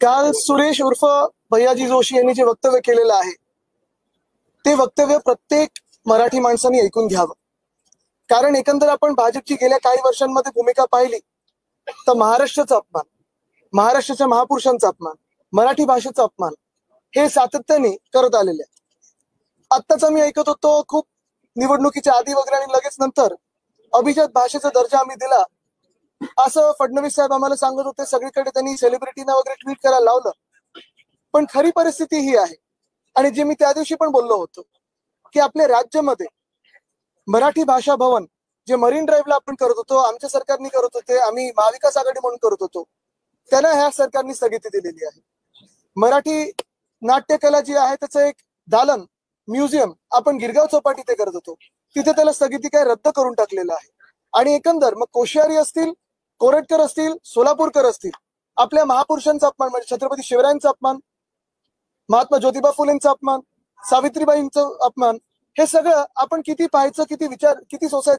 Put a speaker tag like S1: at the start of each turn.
S1: काल सुरेश उर्फ भैयाजी जोशी यांनी जे वक्तव्य केलेलं आहे ते वक्तव्य प्रत्येक मराठी माणसाने ऐकून घ्यावं। कारण एकंदर आपण भाजपची गेल्या काही वर्षांमध्ये भूमिका पाहिली तर महाराष्ट्राचा अपमान, महाराष्ट्राच्या महापुरुषांचा अपमान, मराठी भाषेचा अपमान हे सातत्याने करत आलेले आहे। आत्ताच आम्ही ऐकत होतो खूप निवडणुकीच्या आधी वगैरे आणि लगेच नंतर अभिजात भाषेचा दर्जा आम्ही दिला असं फडणवीस साहेब आम्हाला सांगत होते। सगळीकडे त्यांनी सेलिब्रिटीना वगैरे ट्विट करायला लावलं, पण खरी परिस्थिती ही आहे आणि जे मी त्या दिवशी पण बोललो होतो की आपल्या राज्यामध्ये मराठी भाषा भवन जे मरीन ड्राईव्हला आपण करत होतो, आमच्या सरकारने करत होते, आम्ही महाविकास आघाडी म्हणून करत होतो, त्यांना ह्या सरकारने स्थगिती दिलेली आहे। मराठी नाट्यकला जी आहे त्याचं एक दालन म्युझियम आपण गिरगाव चौपाटी ते करत होतो, तिथे त्याला स्थगिती काय रद्द करून टाकलेलं आहे। आणि एकंदर मग कोश्यारी असतील, कोरटकर असतील, सोलापूरकर असतील, आपल्या महापुरुषांचा अपमान म्हणजे छत्रपती शिवरायांचा अपमान, महात्मा ज्योतिबा फुलेंचा अपमान, सावित्रीबाईंचा अपमान, हे सगळं आपण किती पाहायचं, किती विचार, किती सोसायटी